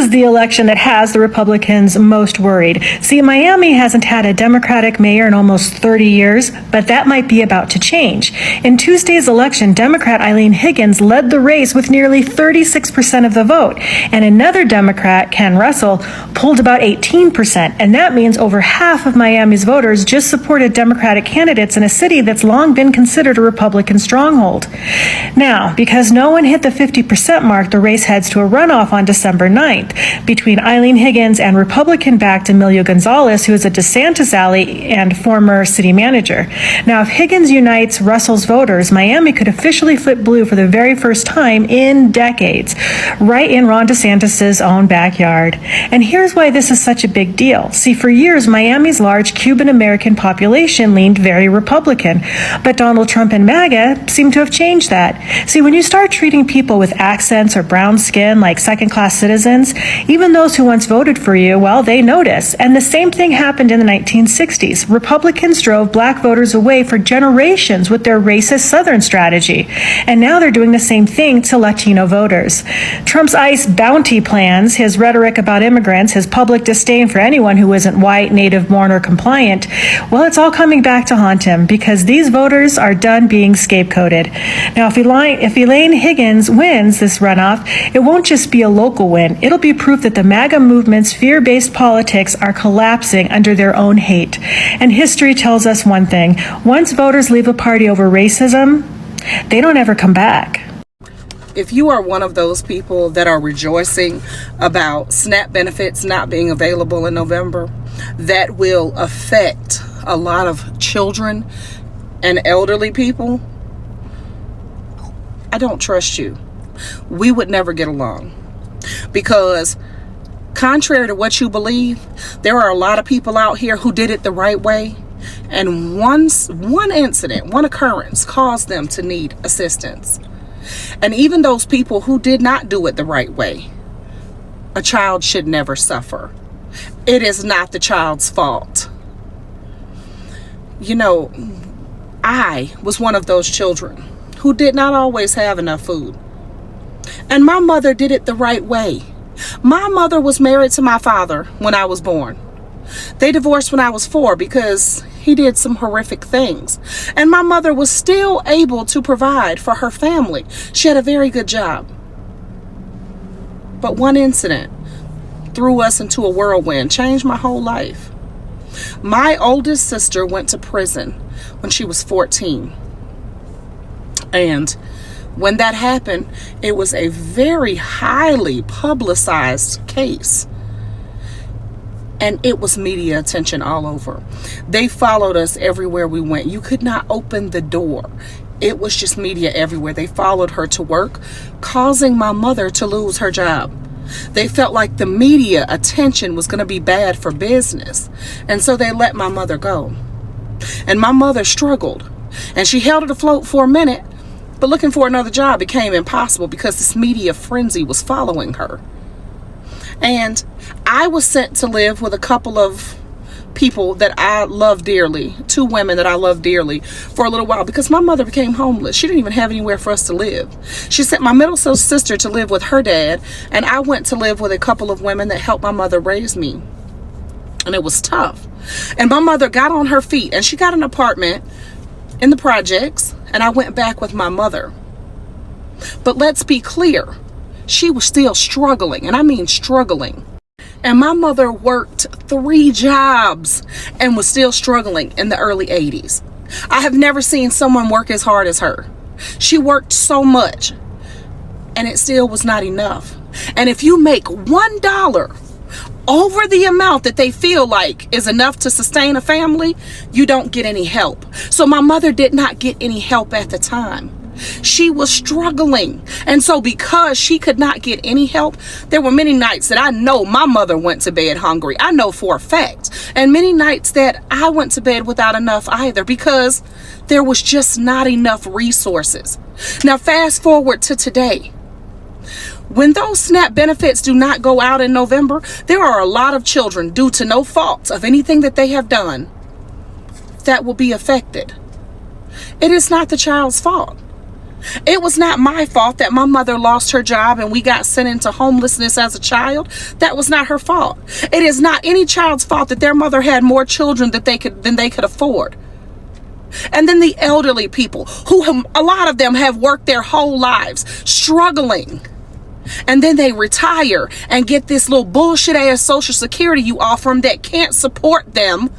is the election that has the Republicans most worried. See, Miami hasn't had a Democratic mayor in almost 30 years, but that might be about to change. In Tuesday's election, Democrat Eileen Higgins led the race with nearly 36% of the vote, and another Democrat, Ken Russell, pulled about 18%, and that means over half of Miami's voters just supported Democratic candidates in a city that's long been considered a Republican stronghold. Now, because no one hit the 50% mark, the race heads to a runoff on December 9th between Eileen Higgins and Republican-backed Emilio Gonzalez, who is a DeSantis ally and former city manager. Now, if Higgins unites Russell's voters, Miami could officially flip blue for the very first time in decades, right in Ron DeSantis' own backyard. And here's why this is such a big deal. See, for years, Miami's large Cuban-American population leaned very Republican, but Donald Trump and MAGA seem to have changed that. See, when you start treating people with accents or brown skin like second-class citizens, even those who once voted for you, well, they notice. And the same thing happened in the 1960s. Republicans drove black voters away for generations with their racist Southern strategy. And now they're doing the same thing to Latino voters. Trump's ICE bounty plans, his rhetoric about immigrants, his public disdain for anyone who isn't white, native-born, or compliant, well, it's all coming back to haunt him because these voters are done being scapegoated. Now, if Elaine Higgins wins this runoff, it won't just be a local win. It'll be proof that the MAGA movement's fear-based politics are collapsing under their own hate. And history tells us one thing. Once voters leave a party over racism, they don't ever come back. If you are one of those people that are rejoicing about SNAP benefits not being available in November, that will affect a lot of children and elderly people, I don't trust you. We would never get along. Because contrary to what you believe, there are a lot of people out here who did it the right way. And one incident, one occurrence caused them to need assistance. And even those people who did not do it the right way, a child should never suffer. It is not the child's fault. You know, I was one of those children who did not always have enough food. And my mother did it the right way. My mother was married to my father when I was born. They divorced when I was 4 because he did some horrific things. And my mother was still able to provide for her family. She had a very good job. But one incident threw us into a whirlwind, changed my whole life. My oldest sister went to prison when she was 14. And when that happened, it was a very highly publicized case. And it was media attention all over. They followed us everywhere we went. You could not open the door. It was just media everywhere. They followed her to work, causing my mother to lose her job. They felt like the media attention was going to be bad for business. And so they let my mother go. And my mother struggled. And she held it afloat for a minute. But looking for another job became impossible because this media frenzy was following her. And I was sent to live with a couple of people that I love dearly, 2 women that I love dearly, for a little while because my mother became homeless. She didn't even have anywhere for us to live. She sent my middle sister to live with her dad, and I went to live with a couple of women that helped my mother raise me. And it was tough. And my mother got on her feet, and she got an apartment in the projects, and I went back with my mother. But let's be clear. She was still struggling, and I mean struggling. And my mother worked 3 jobs and was still struggling in the early 80s. I have never seen someone work as hard as her. She worked so much, and it still was not enough. And if you make $1 over the amount that they feel like is enough to sustain a family, you don't get any help. So my mother did not get any help at the time. She was struggling. And so because she could not get any help, there were many nights that I know my mother went to bed hungry. I know for a fact. And many nights that I went to bed without enough either because there was just not enough resources. Now fast forward to today. When those SNAP benefits do not go out in November, there are a lot of children, due to no fault of anything that they have done, that will be affected. It is not the child's fault. It was not my fault that my mother lost her job and we got sent into homelessness as a child. That was not her fault. It is not any child's fault that their mother had more children than they could afford. And then the elderly people, who a lot of them have worked their whole lives struggling. And then they retire and get this little bullshit ass Social Security you offer them that can't support them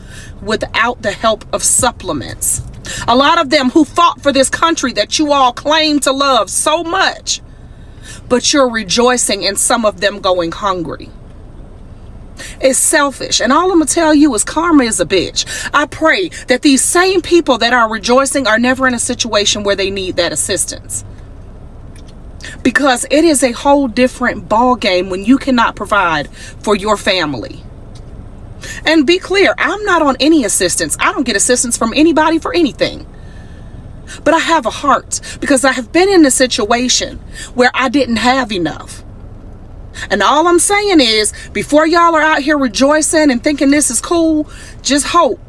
without the help of supplements. A lot of them who fought for this country that you all claim to love so much, but you're rejoicing in some of them going hungry. It's selfish. And all I'm going to tell you is karma is a bitch. I pray that these same people that are rejoicing are never in a situation where they need that assistance. Because it is a whole different ball game when you cannot provide for your family. And be clear, I'm not on any assistance. I don't get assistance from anybody for anything. But I have a heart because I have been in a situation where I didn't have enough. And all I'm saying is, before y'all are out here rejoicing and thinking this is cool, just hope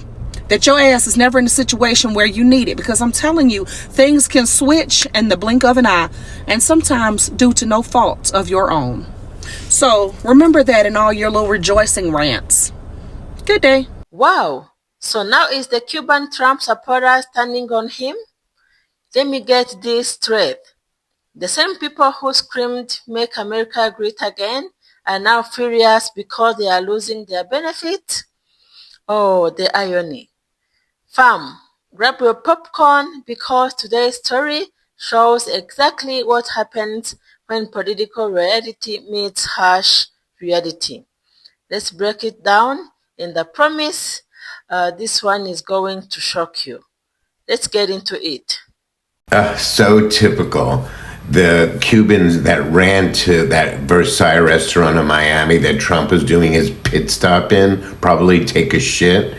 that your ass is never in a situation where you need it. Because I'm telling you, things can switch in the blink of an eye, and sometimes due to no fault of your own. So remember that in all your little rejoicing rants. Good day. Wow. So now is the Cuban Trump supporters turning on him? Let me get this straight. The same people who screamed, "Make America Great Again," are now furious because they are losing their benefits? Oh, the irony. Fam, grab your popcorn because today's story shows exactly what happens when political reality meets harsh reality. Let's break it down in the promise. This one is going to shock you. Let's get into it. So typical. The Cubans that ran to that Versailles restaurant in Miami that Trump was doing his pit stop in, probably take a shit.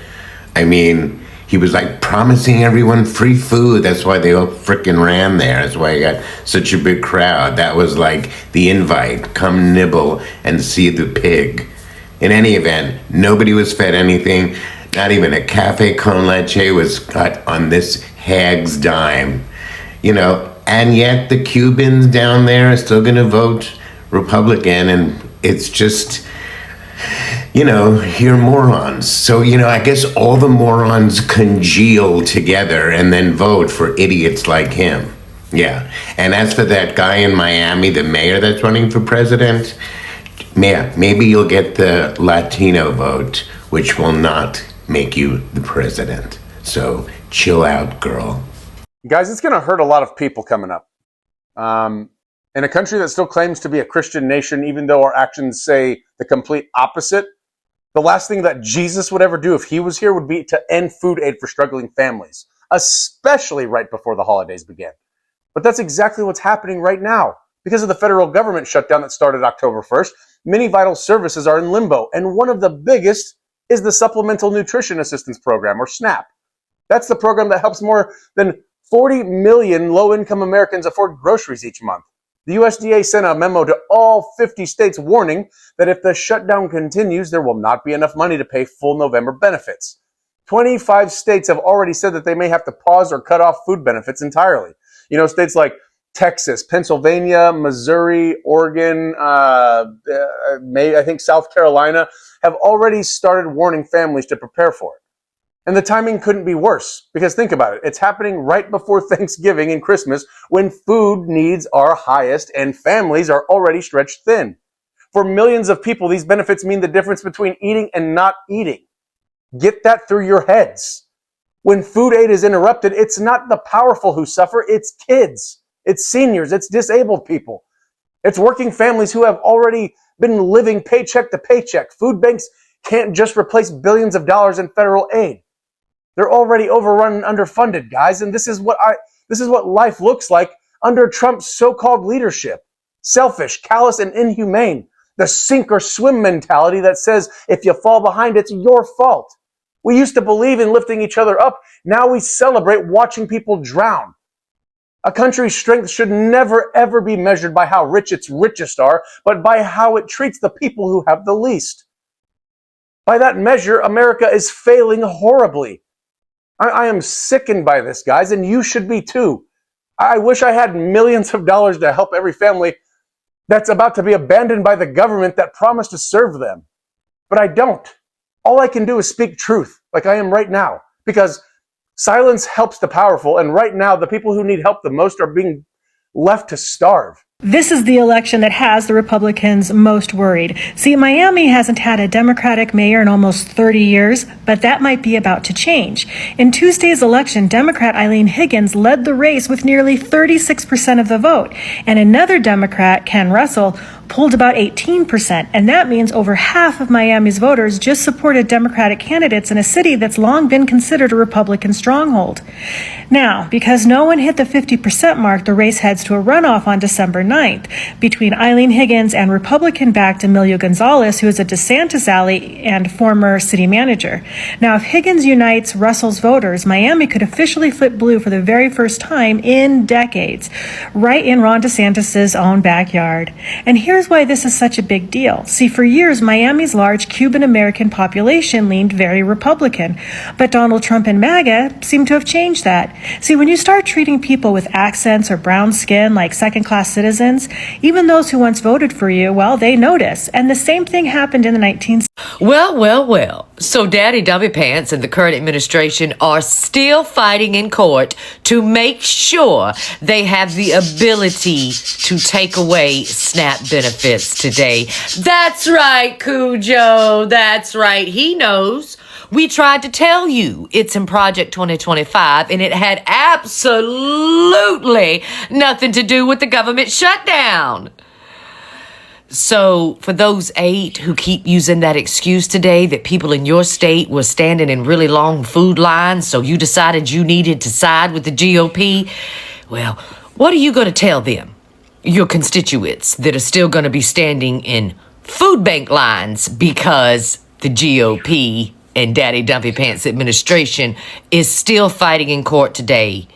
I mean, he was like promising everyone free food. That's why they all frickin' ran there. That's why he got such a big crowd. That was like the invite. Come nibble and see the pig. In any event, nobody was fed anything. Not even a cafe con leche was cut on this hag's dime. You know, and yet the Cubans down there are still going to vote Republican, and it's just, you know, you're morons. So, you know, I guess all the morons congeal together and then vote for idiots like him. Yeah. And as for that guy in Miami, the mayor that's running for president, yeah, maybe you'll get the Latino vote, which will not make you the president. So chill out, girl. Guys, it's going to hurt a lot of people coming up. In a country that still claims to be a Christian nation, even though our actions say the complete opposite, the last thing that Jesus would ever do if he was here would be to end food aid for struggling families, especially right before the holidays began. But that's exactly what's happening right now. Because of the federal government shutdown that started October 1st, many vital services are in limbo, and one of the biggest is the Supplemental Nutrition Assistance Program, or SNAP. That's the program that helps more than 40 million low-income Americans afford groceries each month. The USDA sent a memo to all 50 states warning that if the shutdown continues, there will not be enough money to pay full November benefits. 25 states have already said that they may have to pause or cut off food benefits entirely. You know, states like Texas, Pennsylvania, Missouri, Oregon, I think South Carolina have already started warning families to prepare for it. And the timing couldn't be worse, because think about it. It's happening right before Thanksgiving and Christmas, when food needs are highest and families are already stretched thin. For millions of people, these benefits mean the difference between eating and not eating. Get that through your heads. When food aid is interrupted, it's not the powerful who suffer, it's kids, it's seniors, it's disabled people. It's working families who have already been living paycheck to paycheck. Food banks can't just replace billions of dollars in federal aid. They're already overrun and underfunded, guys, and this is what life looks like under Trump's so-called leadership. Selfish, callous, and inhumane. The sink or swim mentality that says if you fall behind, it's your fault. We used to believe in lifting each other up. Now we celebrate watching people drown. A country's strength should never, ever be measured by how rich its richest are, but by how it treats the people who have the least. By that measure, America is failing horribly. I am sickened by this, guys, and you should be too. I wish I had millions of dollars to help every family that's about to be abandoned by the government that promised to serve them. But I don't. All I can do is speak truth, like I am right now, because silence helps the powerful, and right now the people who need help the most are being left to starve. This is the election that has the Republicans most worried. See, Miami hasn't had a Democratic mayor in almost 30 years, but that might be about to change. In Tuesday's election, Democrat Eileen Higgins led the race with nearly 36% of the vote, and another Democrat, Ken Russell, pulled about 18%, and that means over half of Miami's voters just supported Democratic candidates in a city that's long been considered a Republican stronghold. Now, because no one hit the 50% mark, the race heads to a runoff on December 9th between Eileen Higgins and Republican-backed Emilio Gonzalez, who is a DeSantis ally and former city manager. Now, if Higgins unites Russell's voters, Miami could officially flip blue for the very first time in decades, right in Ron DeSantis' own backyard. And here's why this is such a big deal. See, for years, Miami's large Cuban-American population leaned very Republican, but Donald Trump and MAGA seem to have changed that. See, when you start treating people with accents or brown skin like second-class citizens, even those who once voted for you, well, they notice. And the same thing happened in the 1960s. Well. So Daddy Dummy Pants and the current administration are still fighting in court to make sure they have the ability to take away SNAP benefits today. That's right, Cujo. That's right. He knows. We tried to tell you it's in Project 2025, and it had absolutely nothing to do with the government shutdown. So for those 8 who keep using that excuse today that people in your state were standing in really long food lines, so you decided you needed to side with the GOP, well, what are you going to tell them, your constituents that are still going to be standing in food bank lines because the GOP and Daddy Dumpy Pants administration is still fighting in court today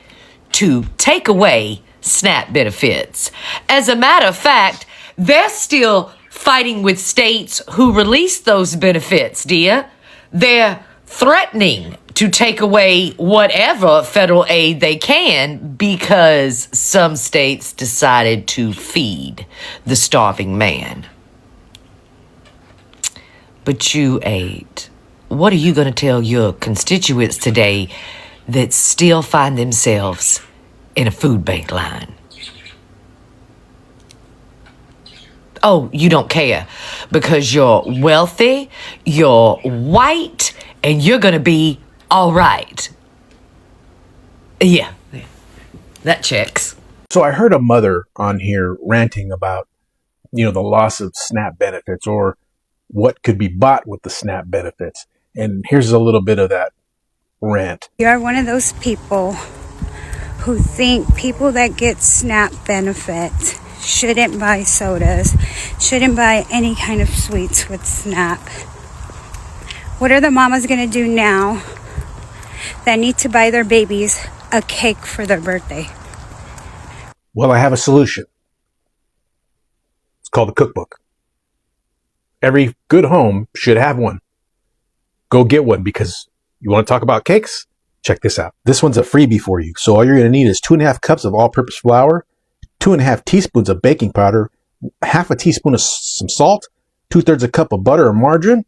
to take away SNAP benefits? As a matter of fact, they're still fighting with states who released those benefits, dear. They're threatening to take away whatever federal aid they can because some states decided to feed the starving man. But you ate. What are you going to tell your constituents today that still find themselves in a food bank line? Oh, you don't care because you're wealthy, you're white, and you're going to be all right. Yeah, that checks. So I heard a mother on here ranting about, the loss of SNAP benefits or what could be bought with the SNAP benefits. And here's a little bit of that rant. You are one of those people who think people that get SNAP benefits shouldn't buy sodas, shouldn't buy any kind of sweets with SNAP. What are the mamas going to do now that need to buy their babies a cake for their birthday? Well, I have a solution. It's called a cookbook. Every good home should have one. Go get one because you want to talk about cakes? Check this out. This one's a freebie for you. So all you're going to need is 2.5 cups of all-purpose flour, 2.5 teaspoons of baking powder, half a teaspoon of some salt, 2/3 a cup of butter or margarine,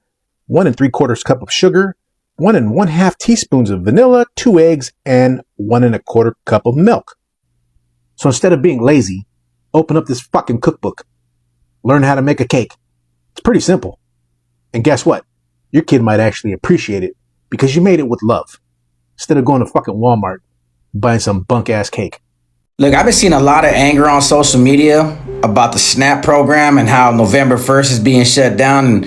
1 3/4 cup of sugar, 1 1/2 teaspoons of vanilla, 2 eggs, and 1 1/4 cup of milk. So instead of being lazy, open up this fucking cookbook. Learn how to make a cake. It's pretty simple. And guess what? Your kid might actually appreciate it because you made it with love. Instead of going to fucking Walmart and buying some bunk-ass cake. Look, I've been seeing a lot of anger on social media about the SNAP program and how November 1st is being shut down. And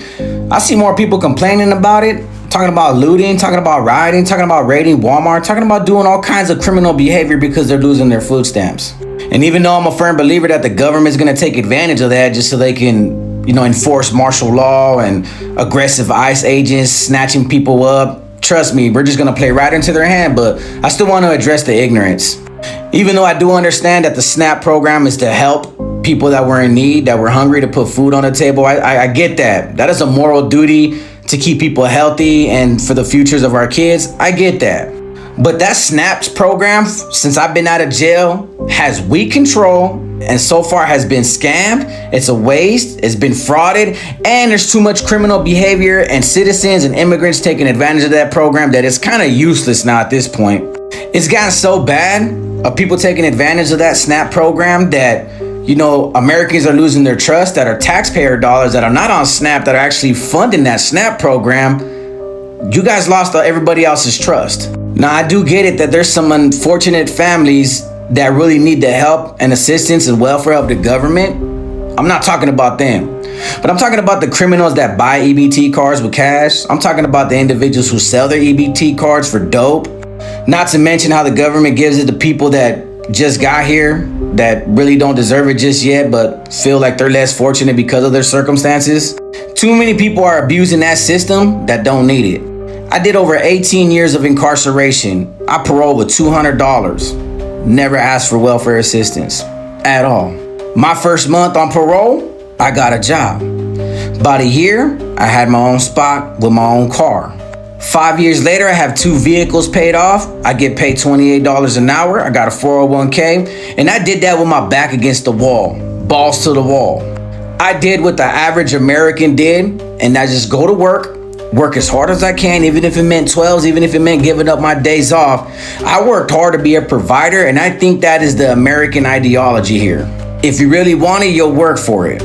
I see more people complaining about it, talking about looting, talking about rioting, talking about raiding Walmart, talking about doing all kinds of criminal behavior because they're losing their food stamps. And even though I'm a firm believer that the government's going to take advantage of that just so they can, enforce martial law and aggressive ICE agents snatching people up, trust me, we're just going to play right into their hand. But I still want to address the ignorance. Even though I do understand that the SNAP program is to help people that were in need, that were hungry, to put food on the table, I get that. That is a moral duty to keep people healthy and for the futures of our kids. I get that. But that SNAP program, since I've been out of jail, has weak control and so far has been scammed. It's a waste. It's been frauded. And there's too much criminal behavior and citizens and immigrants taking advantage of that program that it's kind of useless now at this point. It's gotten so bad of people taking advantage of that SNAP program that, you know, Americans are losing their trust, that are taxpayer dollars that are not on SNAP, that are actually funding that SNAP program. You guys lost everybody else's trust. Now, I do get it that there's some unfortunate families that really need the help and assistance and welfare of the government. I'm not talking about them, but I'm talking about the criminals that buy EBT cards with cash. I'm talking about the individuals who sell their EBT cards for dope. Not to mention how the government gives it to people that just got here, that really don't deserve it just yet, but feel like they're less fortunate because of their circumstances. Too many people are abusing that system that don't need it. I did over 18 years of incarceration. I paroled with $200. Never asked for welfare assistance at all. My first month on parole, I got a job. About a year, I had my own spot with my own car. 5 years later, I have 2 vehicles paid off. I get paid $28 an hour. I got a 401k. And I did that with my back against the wall, balls to the wall. I did what the average American did, and I just go to work as hard as I can, even if it meant 12s, even if it meant giving up my days off. I worked hard to be a provider, and I think that is the American ideology here. If you really want it, you'll work for it.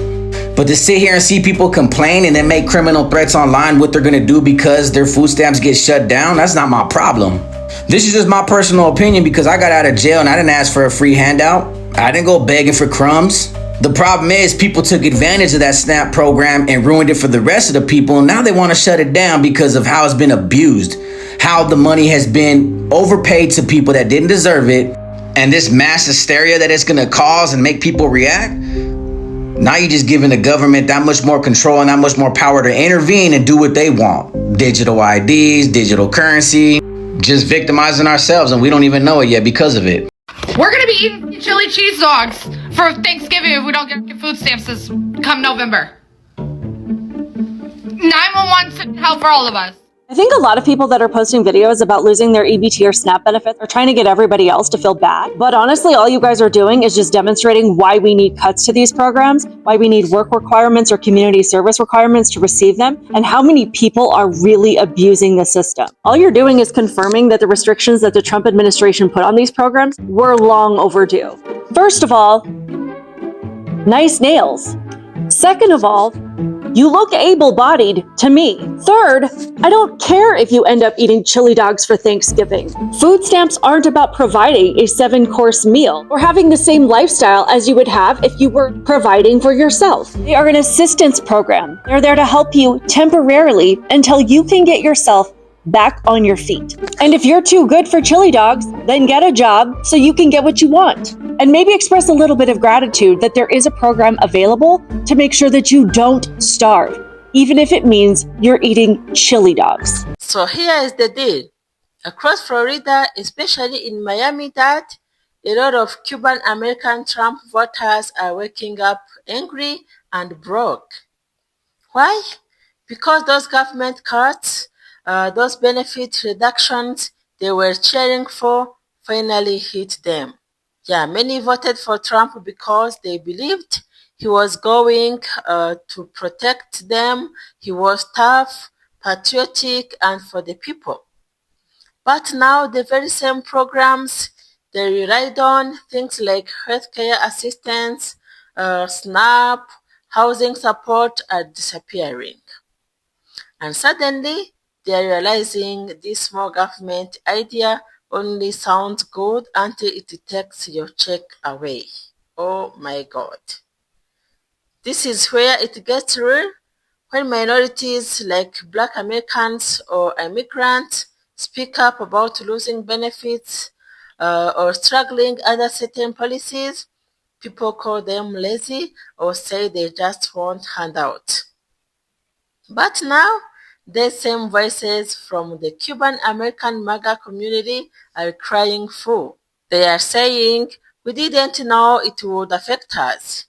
But to sit here and see people complain and then make criminal threats online what they're gonna do because their food stamps get shut down, that's not my problem. This is just my personal opinion because I got out of jail and I didn't ask for a free handout. I didn't go begging for crumbs. The problem is people took advantage of that SNAP program and ruined it for the rest of the people. And now they want to shut it down because of how it's been abused, how the money has been overpaid to people that didn't deserve it, and this mass hysteria that it's going to cause and make people react. Now you're just giving the government that much more control and that much more power to intervene and do what they want. Digital IDs, digital currency, just victimizing ourselves, and we don't even know it yet because of it. We're gonna be eating chili cheese dogs for Thanksgiving if we don't get food stamps this come November. 911 sent help for all of us. I think a lot of people that are posting videos about losing their EBT or SNAP benefits are trying to get everybody else to feel bad. But honestly, all you guys are doing is just demonstrating why we need cuts to these programs, why we need work requirements or community service requirements to receive them, and how many people are really abusing the system. All you're doing is confirming that the restrictions that the Trump administration put on these programs were long overdue. First of all, nice nails. Second of all, you look able-bodied to me. Third, I don't care if you end up eating chili dogs for Thanksgiving. Food stamps aren't about providing a 7-course meal or having the same lifestyle as you would have if you were providing for yourself. They are an assistance program. They're there to help you temporarily until you can get yourself back on your feet. And if you're too good for chili dogs, then get a job so you can get what you want. And maybe express a little bit of gratitude that there is a program available to make sure that you don't starve, even if it means you're eating chili dogs. So here is the deal. Across Florida, especially in Miami-Dade, a lot of Cuban-American Trump voters are waking up angry and broke. Why? Because those government cuts, those benefit reductions they were cheering for finally hit them. Yeah, many voted for Trump because they believed he was going to protect them. He was tough, patriotic, and for the people. But now the very same programs they relied on, things like healthcare assistance, SNAP, housing support, are disappearing. And suddenly, they are realizing this small government idea only sounds good until it takes your check away. Oh my God. This is where it gets real, when minorities like Black Americans or immigrants speak up about losing benefits or struggling under certain policies. People call them lazy or say they just want handouts. But now, the same voices from the Cuban-American MAGA community are crying fool. They are saying, we didn't know it would affect us.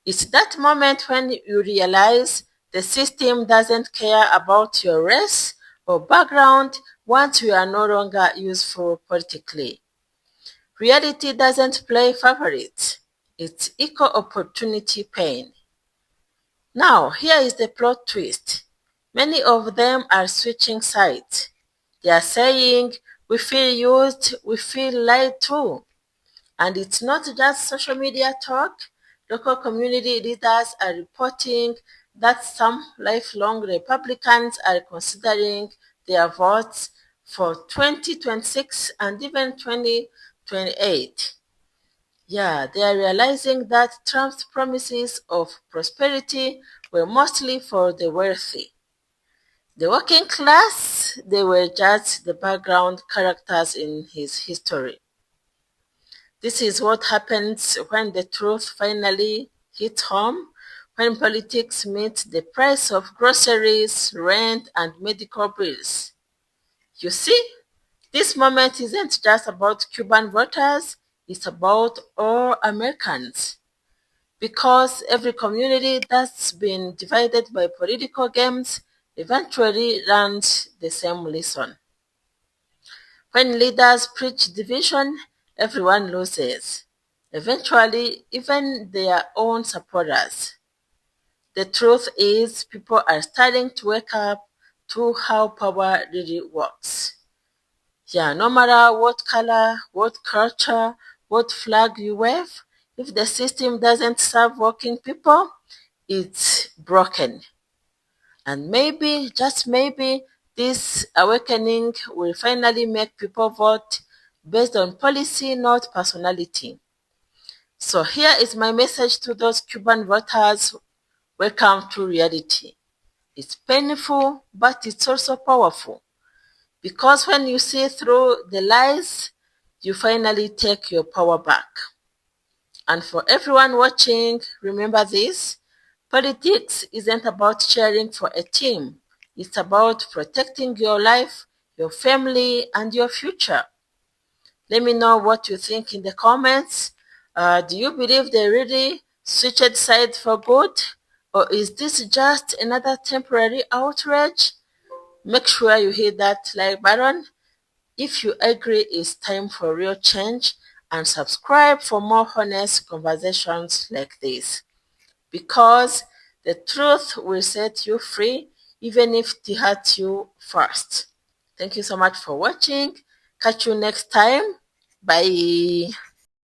It's that moment when you realize the system doesn't care about your race or background once we are no longer useful politically. Reality doesn't play favorites. It's equal opportunity pain. Now, here is the plot twist. Many of them are switching sides. They are saying, we feel used, we feel lied to. And it's not just social media talk. Local community leaders are reporting that some lifelong Republicans are considering their votes for 2026 and even 2028. Yeah, they are realizing that Trump's promises of prosperity were mostly for the wealthy. The working class, they were just the background characters in his history. This is what happens when the truth finally hits home, when politics meet the price of groceries, rent, and medical bills. You see, this moment isn't just about Cuban voters, it's about all Americans. Because every community that's been divided by political games eventually learns the same lesson. When leaders preach division, everyone loses. Eventually, even their own supporters. The truth is, people are starting to wake up to how power really works. Yeah, no matter what color, what culture, what flag you wave, if the system doesn't serve working people, it's broken. And maybe, just maybe, this awakening will finally make people vote based on policy, not personality. So here is my message to those Cuban voters. Welcome to reality. It's painful, but it's also powerful. Because when you see through the lies, you finally take your power back. And for everyone watching, remember this. Politics isn't about cheering for a team. It's about protecting your life, your family, and your future. Let me know what you think in the comments. Do you believe they really switched sides for good? Or is this just another temporary outrage? Make sure you hit that like button if you agree it's time for real change, and subscribe for more honest conversations like this. Because the truth will set you free even if it hurts you first. Thank you so much for watching. Catch you next time. Bye.